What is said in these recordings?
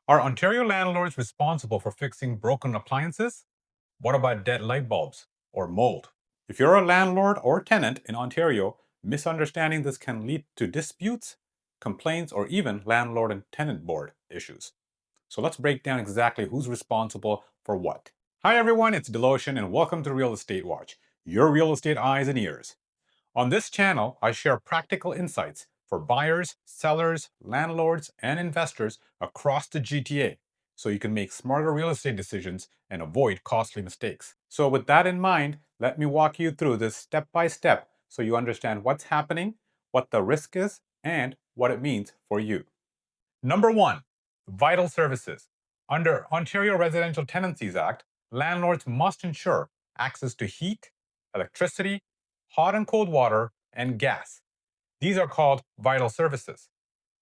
Are Ontario landlords responsible for fixing broken appliances? What about dead light bulbs or mold? If you're a landlord or tenant in Ontario, misunderstanding this can lead to disputes, complaints, or even landlord and tenant board issues. So let's break down exactly who's responsible for what. Hi everyone, it's Delotion and welcome to Real Estate Watch, your real estate eyes and ears. On this channel, I share practical insights for buyers, sellers, landlords, and investors across the GTA so you can make smarter real estate decisions and avoid costly mistakes. So, with that in mind, let me walk you through this step by step so you understand what's happening, what the risk is, and what it means for you. Number one, vital services. Under Ontario Residential Tenancies Act, landlords must ensure access to heat, electricity, hot and cold water, and gas. These are called vital services.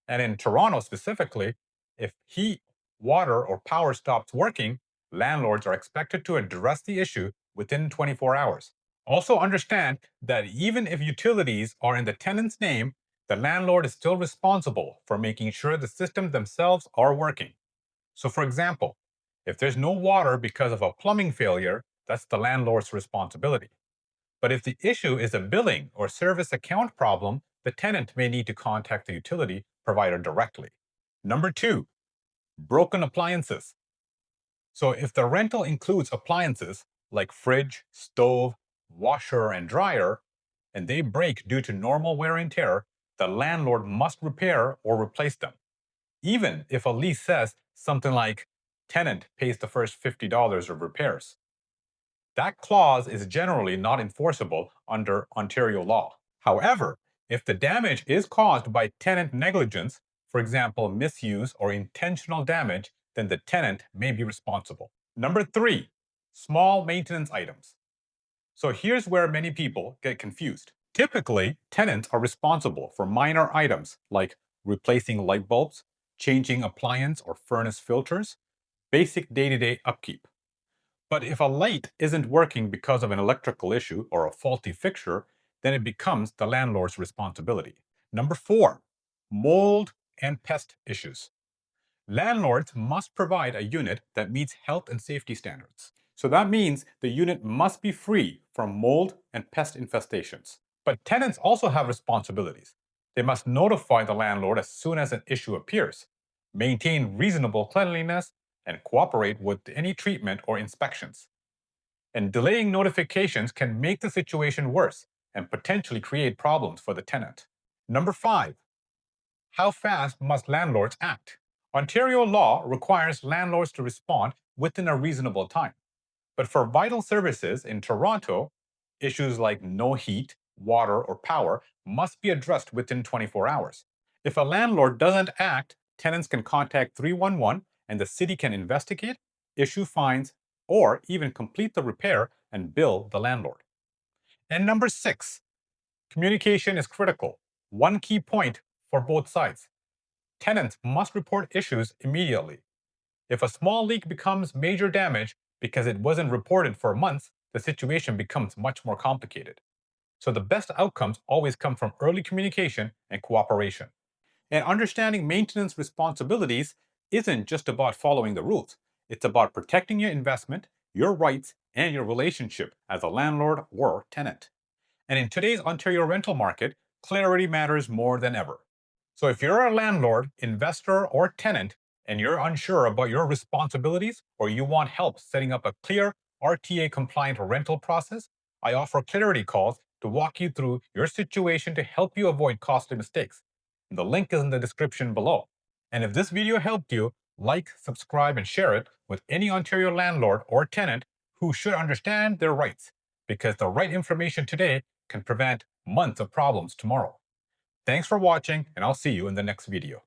And in Toronto specifically, if heat, water, or power stops working, landlords are expected to address the issue within 24 hours. Also, understand that even if utilities are in the tenant's name, the landlord is still responsible for making sure the systems themselves are working. So, for example, if there's no water because of a plumbing failure, that's the landlord's responsibility. But if the issue is a billing or service account problem, the tenant may need to contact the utility provider directly. Number two, broken appliances. So if the rental includes appliances like fridge, stove, washer, and dryer, and they break due to normal wear and tear, the landlord must repair or replace them. Even if a lease says something like, tenant pays the first $50 of repairs. That clause is generally not enforceable under Ontario law. However, if the damage is caused by tenant negligence, for example, misuse or intentional damage, then the tenant may be responsible. Number three, small maintenance items. So here's where many people get confused. Typically, tenants are responsible for minor items like replacing light bulbs, changing appliance or furnace filters, basic day-to-day upkeep. But if a light isn't working because of an electrical issue or a faulty fixture, then it becomes the landlord's responsibility. Number four, mold and pest issues. Landlords must provide a unit that meets health and safety standards. So that means the unit must be free from mold and pest infestations. But tenants also have responsibilities. They must notify the landlord as soon as an issue appears, maintain reasonable cleanliness, and cooperate with any treatment or inspections. And delaying notifications can make the situation worse and potentially create problems for the tenant. Number five, how fast must landlords act? Ontario law requires landlords to respond within a reasonable time. But for vital services in Toronto, issues like no heat, water, or power must be addressed within 24 hours. If a landlord doesn't act, tenants can contact 311 and the city can investigate, issue fines, or even complete the repair and bill the landlord. And number six, communication is critical. One key point for both sides. Tenants must report issues immediately. If a small leak becomes major damage because it wasn't reported for months, the situation becomes much more complicated. So the best outcomes always come from early communication and cooperation. And understanding maintenance responsibilities isn't just about following the rules. It's about protecting your investment, your rights, and your relationship as a landlord or tenant. And in today's Ontario rental market, clarity matters more than ever. So if you're a landlord, investor, or tenant, and you're unsure about your responsibilities or you want help setting up a clear RTA-compliant rental process, I offer clarity calls to walk you through your situation to help you avoid costly mistakes. The link is in the description below. And if this video helped you, like, subscribe, and share it with any Ontario landlord or tenant who should understand their rights, because the right information today can prevent months of problems tomorrow. Thanks for watching, and I'll see you in the next video.